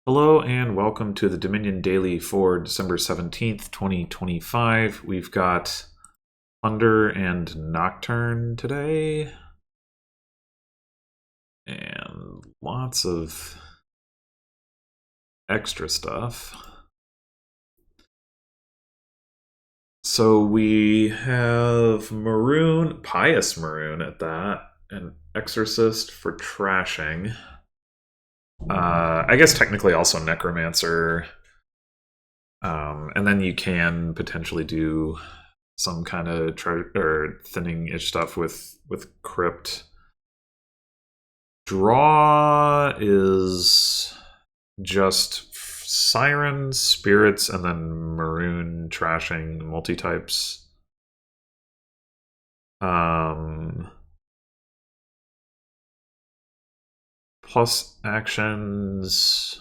Hello and welcome to the Dominion Daily for December 17th, 2025. We've got Thunder and Nocturne today. And lots of extra stuff. So we have Maroon, Pious Maroon at that, and Exorcist for trashing. I guess technically also Necromancer. And then you can potentially do some kind of thinning-ish stuff with Crypt. Draw is just Siren, Spirits, and then Maroon trashing multi-types. Plus actions.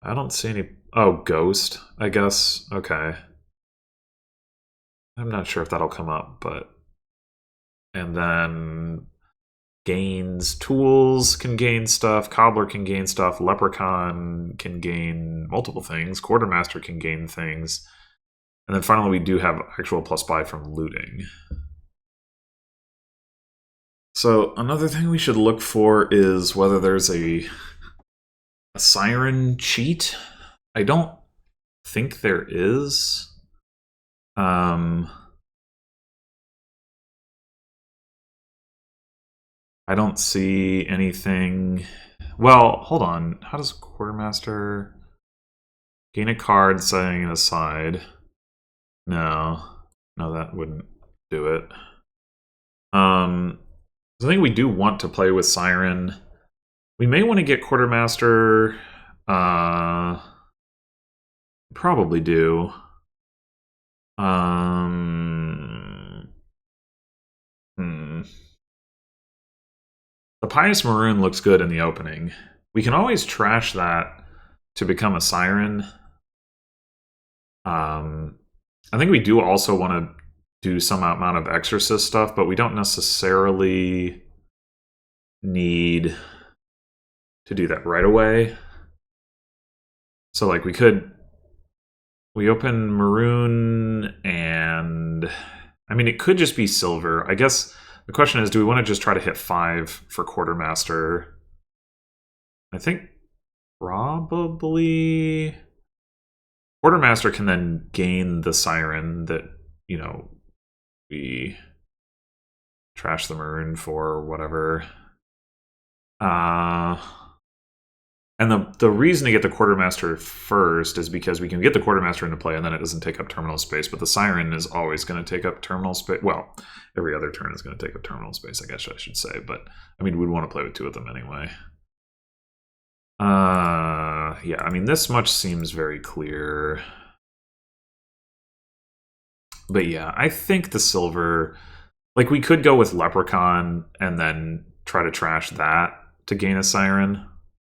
I don't see any. Oh, Ghost, I guess. Okay. I'm not sure if that'll come up, but. And then gains tools can gain stuff, Cobbler can gain stuff, Leprechaun can gain multiple things, Quartermaster can gain things, and then finally we do have actual plus buy from looting. So another thing we should look for is whether there's a Siren cheat. I don't think there is. I don't see anything. Well, hold on. How does Quartermaster gain a card setting it aside? No, that wouldn't do it. I think we do want to play with Siren. We may want to get Quartermaster. Probably do. The Pious Maroon looks good in the opening. We can always trash that to become a Siren. I think we do also want to do some amount of Exorcist stuff, but we don't necessarily need to do that right away. So, like, we open Maroon, and I mean, it could just be Silver. I guess the question is, do we want to just try to hit 5 for Quartermaster? I think probably Quartermaster can then gain the Siren that, we trash the Maroon for, or whatever. And the reason to get the Quartermaster first is because we can get the Quartermaster into play and then it doesn't take up terminal space, but the Siren is always going to take up terminal space. Well, every other turn is going to take up terminal space, I guess I should say, but I mean, we'd want to play with 2 of them anyway. Yeah, I mean, this much seems very clear. But yeah, I think the Silver, like, we could go with Leprechaun and then try to trash that to gain a Siren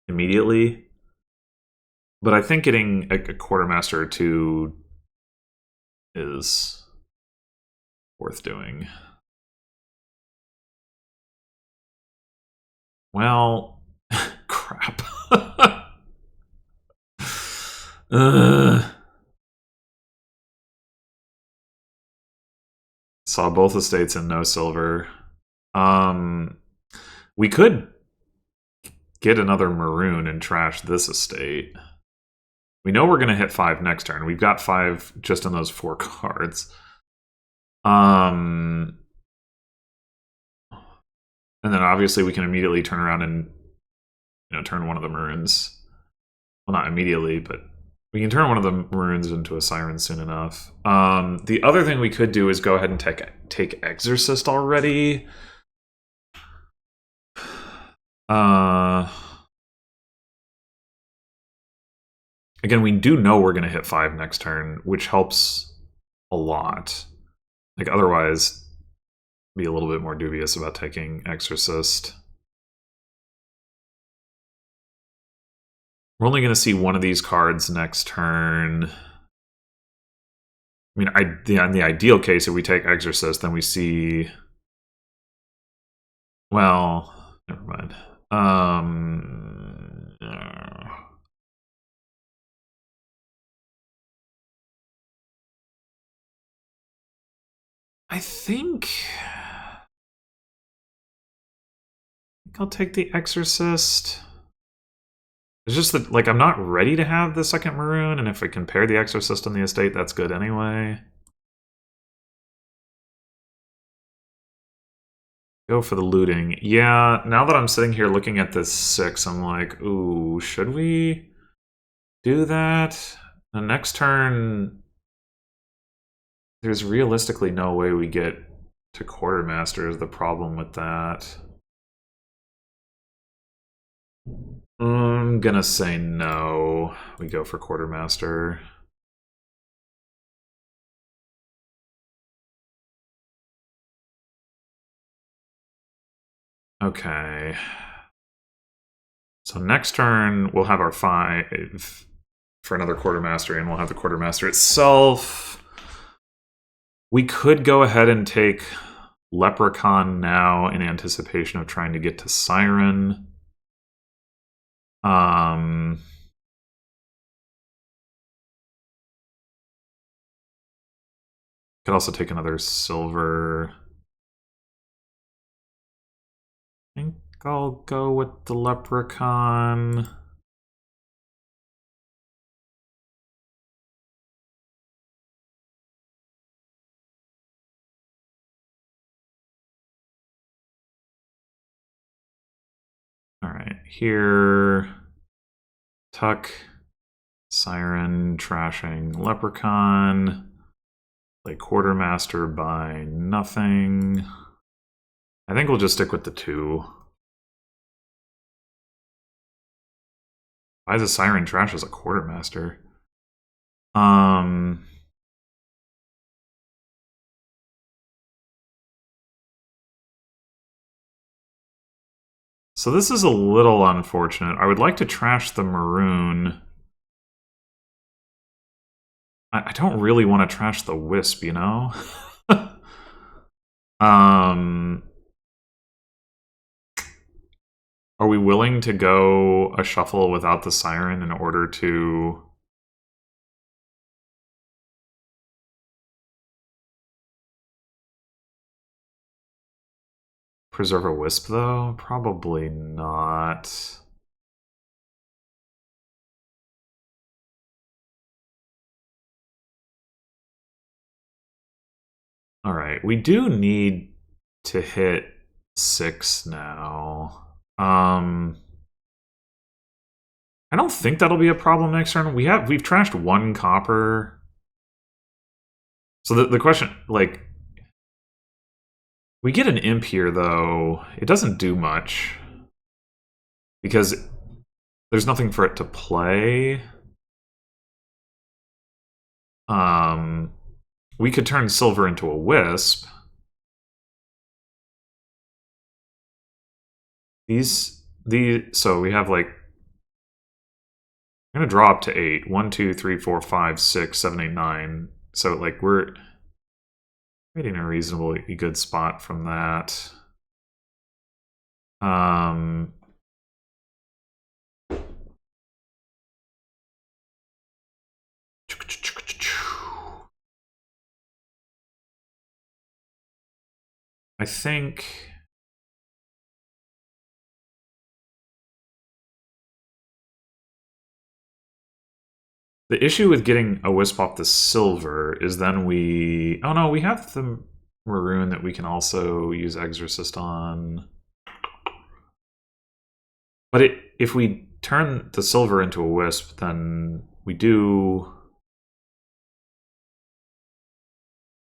immediately. But I think getting a Quartermaster or 2 is worth doing. Well, crap. Saw both estates and no Silver. We could get another Maroon and trash this estate. We know we're going to hit 5 next turn. We've got 5 just in those 4 cards. And then obviously we can immediately turn around and turn one of the Maroons. Well, not immediately, but we can turn one of the Maroons into a Siren soon enough. The other thing we could do is go ahead and take Exorcist already. Again, we do know we're going to hit 5 next turn, which helps a lot. Like, otherwise, be a little bit more dubious about taking Exorcist. We're only going to see one of these cards next turn. I mean, in the ideal case, if we take Exorcist, then we see... Well, never mind. I think I'll take the Exorcist. It's just that, like, I'm not ready to have the second Maroon, and if I can pair the Exorcist on the estate, that's good anyway. Go for the looting. Yeah, now that I'm sitting here looking at this 6, I'm like, ooh, should we do that? The next turn, there's realistically no way we get to Quartermaster is the problem with that. I'm gonna say no. We go for Quartermaster. Okay. So next turn, we'll have our 5 for another Quartermaster, and we'll have the Quartermaster itself. We could go ahead and take Leprechaun now in anticipation of trying to get to Siren. Could also take another silver. I think I'll go with the Leprechaun. All right, here, Tuck, Siren, trashing Leprechaun, play Quartermaster by nothing. I think we'll just stick with the 2. Why is a Siren trash as a Quartermaster? So this is a little unfortunate. I would like to trash the Maroon. I don't really want to trash the Wisp, you know? Are we willing to go a shuffle without the Siren in order to... preserve a Wisp, though? Probably not. Alright, we do need to hit 6 now. I don't think that'll be a problem next turn. We've trashed 1 copper. So the question, like... We get an Imp here, though. It doesn't do much. Because there's nothing for it to play. We could turn silver into a Wisp. So we have, like... I'm going to draw up to 8. 1, 2, 3, 4, 5, 6, 7, 8, 9. So, like, we're getting a reasonably good spot from that. I think... The issue with getting a Wisp off the silver is then we... Oh no, we have the Maroon that we can also use Exorcist on. But if we turn the silver into a Wisp, then we do...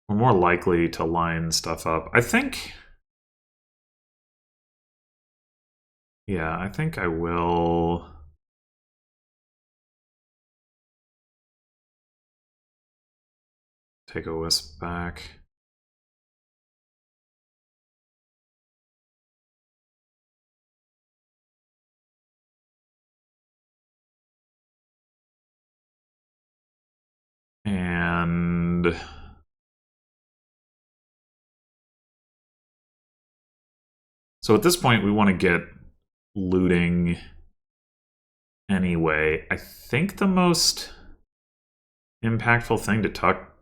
We're more likely to line stuff up. I think... Yeah, I think I will... take a Wisp back. And... So at this point, we want to get looting anyway. I think the most impactful thing to tuck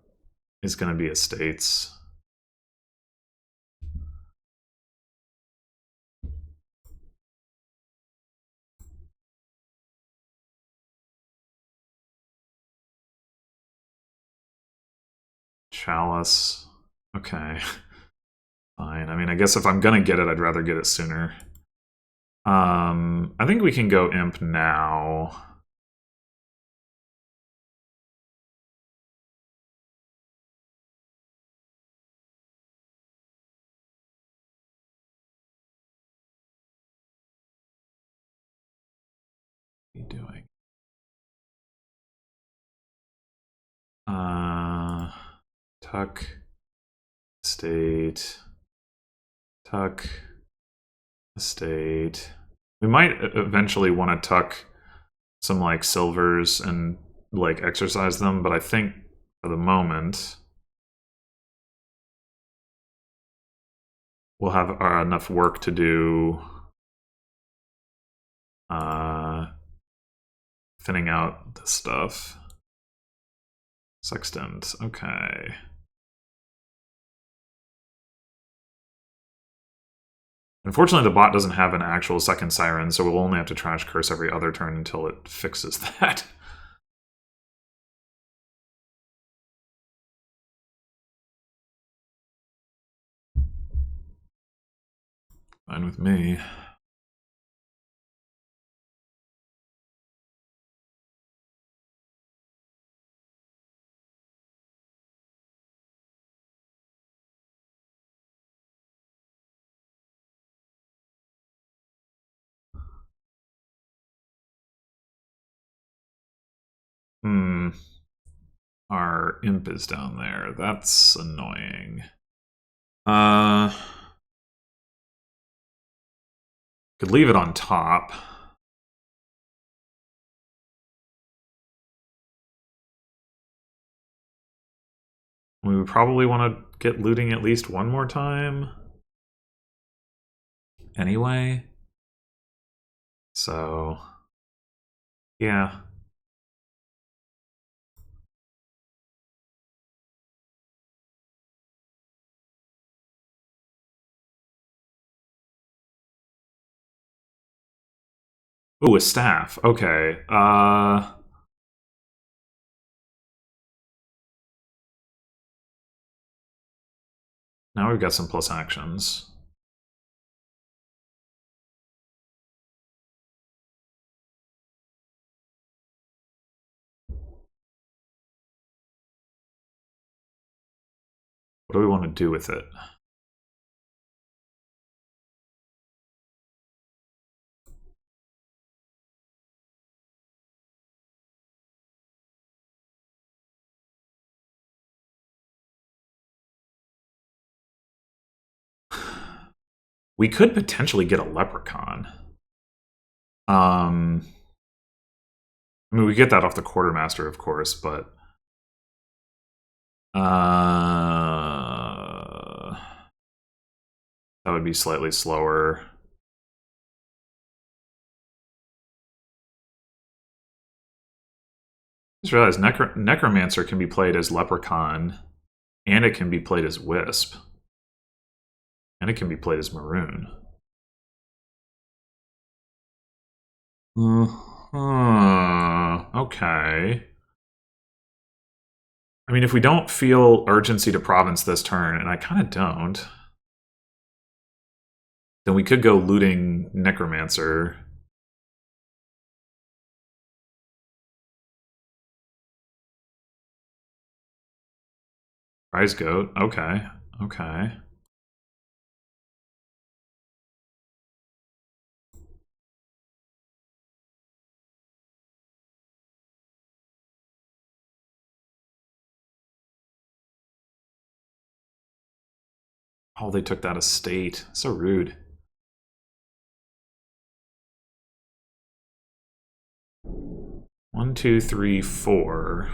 is going to be estates. Chalice. Okay. Fine. I mean, I guess if I'm gonna get it, I'd rather get it sooner. I think we can go Imp now. What are you doing? Tuck. State. Tuck. Estate. We might eventually want to tuck some like silvers and like exercise them, but I think for the moment we'll have enough work to do thinning out this stuff. Sextant, okay. Unfortunately, the bot doesn't have an actual second siren, so we'll only have to trash curse every other turn until it fixes that. Fine with me. Our imp is down there. That's annoying. Could leave it on top. We would probably want to get looting at least one more time. Anyway. So, yeah. Ooh, a staff. Okay. Now we've got some plus actions. What do we want to do with it? We could potentially get a leprechaun. I mean, we get that off the quartermaster, of course, but that would be slightly slower. I just realized Necromancer can be played as Leprechaun, and it can be played as Wisp, and it can be played as Maroon. Okay. I mean, if we don't feel urgency to province this turn, and I kind of don't, then we could go looting Necromancer. Prize Goat, okay, okay. Oh, they took that estate. So rude. One, two, three, four.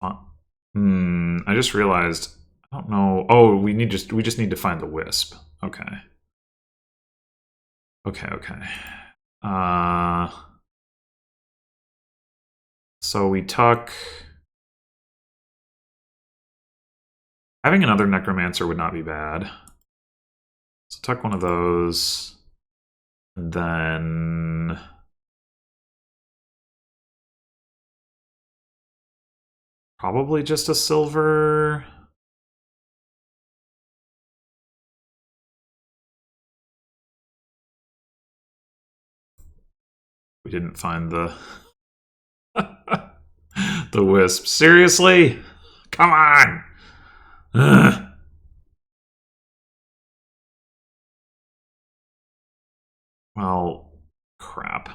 I just realized. I don't know. Oh, we just need to find the wisp. Okay. Okay. Okay. So we tuck. Having another necromancer would not be bad. So tuck one of those, and then Probably just a silver. We didn't find the the wisp. Seriously? Come on! Ugh. Well, crap.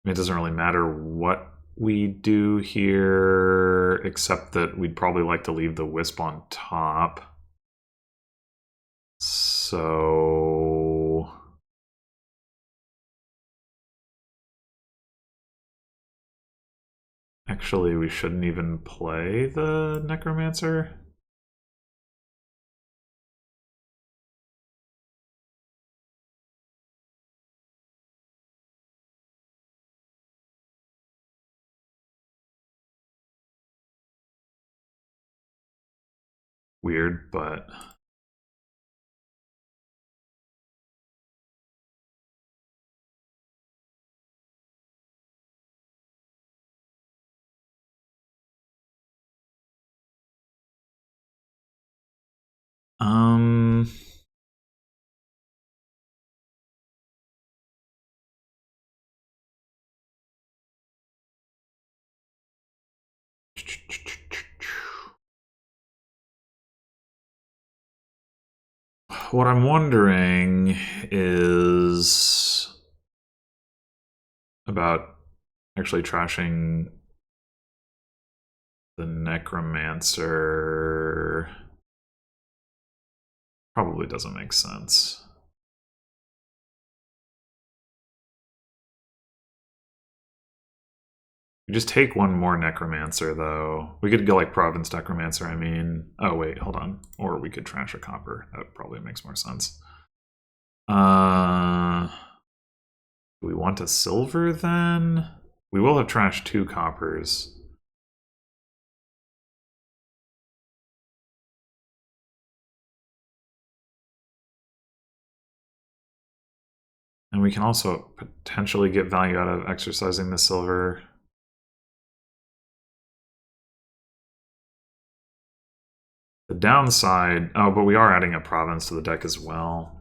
It doesn't really matter what we do here, except that we'd probably like to leave the wisp on top. So... Actually, we shouldn't even play the Necromancer. Weird, but... Um... What I'm wondering is about actually trashing the Necromancer. Probably doesn't make sense. We just take one more Necromancer, though. We could go like Province Necromancer, I mean. Oh, wait, hold on. Or we could trash a copper. That probably makes more sense. Do we want a silver, then? We will have trashed 2 coppers. And we can also potentially get value out of exercising the silver. The downside... Oh, but we are adding a province to the deck as well.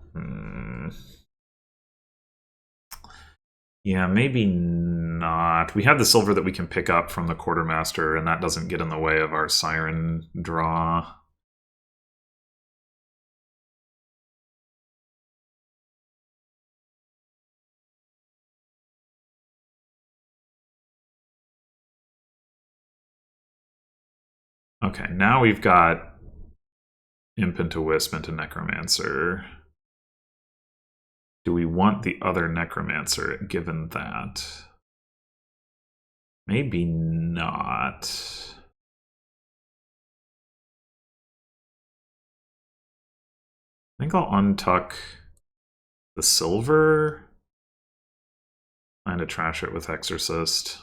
Yeah, maybe not. We have the silver that we can pick up from the Quartermaster, and that doesn't get in the way of our Siren draw. Okay, now we've got Imp into Wisp into Necromancer. Do we want the other Necromancer given that? Maybe not. I think I'll untuck the silver. Plan to trash it with Exorcist.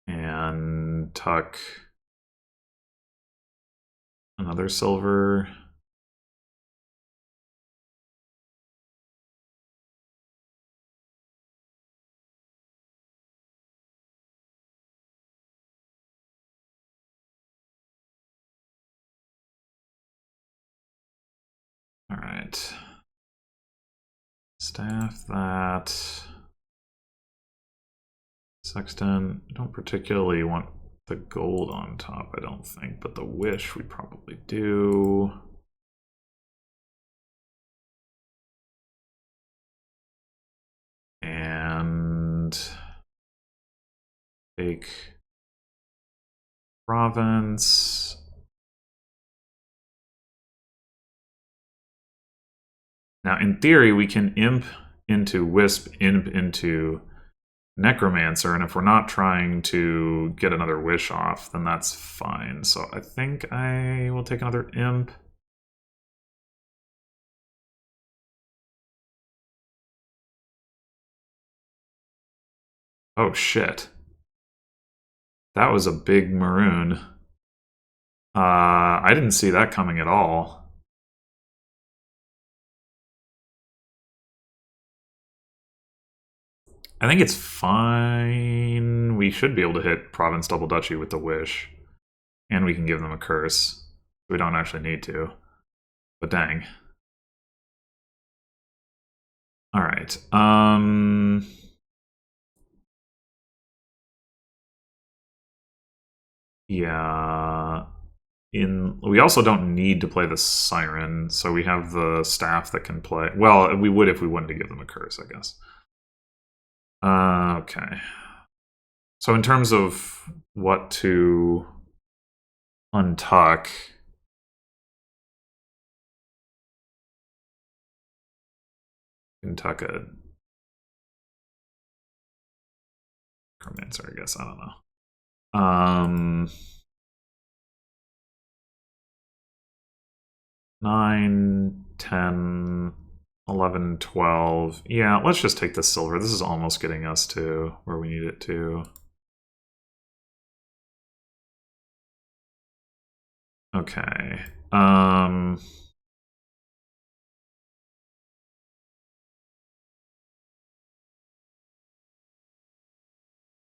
And tuck another silver. All right. Staff that. Sexton, don't particularly want the gold on top, I don't think, but the wish we probably do. And take province. Now, in theory, we can imp into wisp, imp into Necromancer, and if we're not trying to get another wish off, then that's fine. So I think I will take another imp. Oh shit. That was a big maroon. I didn't see that coming at all. I think it's fine. We should be able to hit Province Double Duchy with the Wish. And we can give them a curse. We don't actually need to. But dang. Alright. Yeah. We also don't need to play the Siren, so we have the staff that can play. Well, we would if we wanted to give them a curse, I guess. Okay. So in terms of what to untuck, untuck a Necromancer, I guess. I don't know. 9, 10, 11, 12. Yeah, let's just take the silver. This is almost getting us to where we need it to. Okay.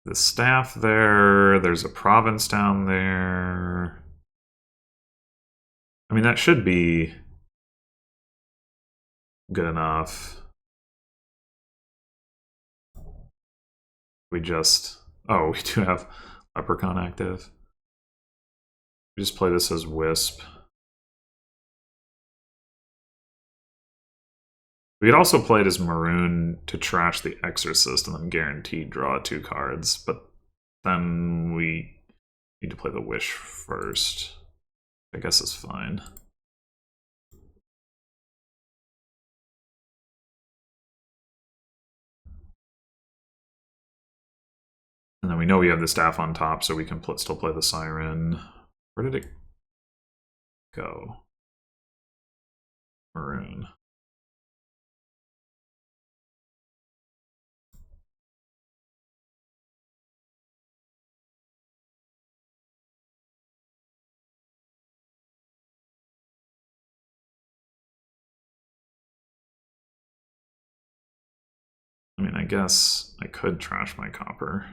The staff there. There's a province down there. I mean, that should be good enough. We just... Oh, we do have Leprechaun active. We just play this as Wisp. We could also play it as Maroon to trash the Exorcist and then guaranteed draw 2 cards, but then we need to play the Wish first. I guess it's fine. And then we know we have the staff on top, so we can still play the Siren. Where did it go? Maroon. I mean, I guess I could trash my copper.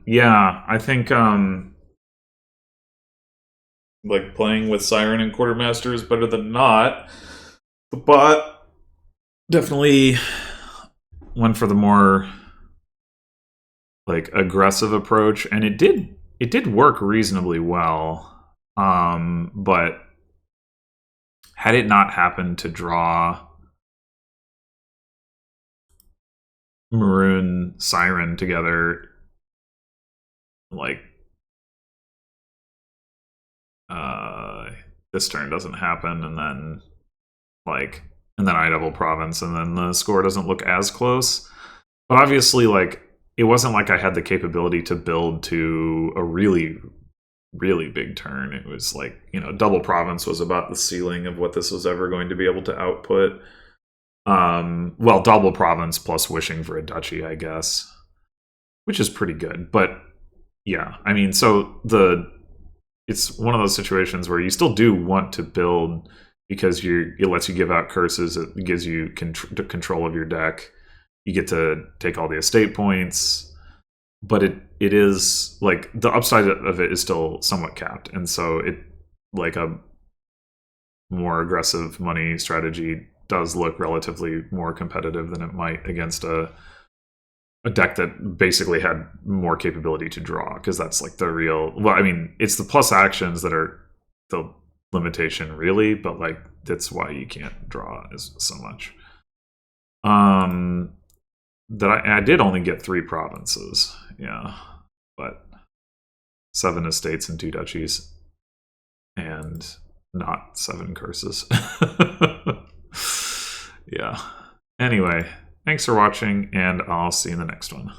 Yeah, I think like playing with Siren and Quartermaster is better than not. The bot definitely went for the more like aggressive approach, and it did work reasonably well. But had it not happened to draw Maroon Siren together, like this turn doesn't happen, and then I double Province, and then the score doesn't look as close. But obviously, like, it wasn't like I had the capability to build to a really, really big turn. It was like, you know, double Province was about the ceiling of what this was ever going to be able to output. Well, double Province plus wishing for a duchy, I guess, which is pretty good. But yeah, I mean, so it's one of those situations where you still do want to build because it lets you give out curses. It gives you control of your deck. You get to take all the estate points, but it is like the upside of it is still somewhat capped, and so it like a more aggressive money strategy does look relatively more competitive than it might against a deck that basically had more capability to draw, because that's like the real... Well, I mean, it's the plus actions that are the limitation, really, but like that's why you can't draw as so much. That I did only get 3 provinces, yeah, but 7 estates and 2 duchies, and not 7 curses. Yeah. Anyway, thanks for watching, and I'll see you in the next one.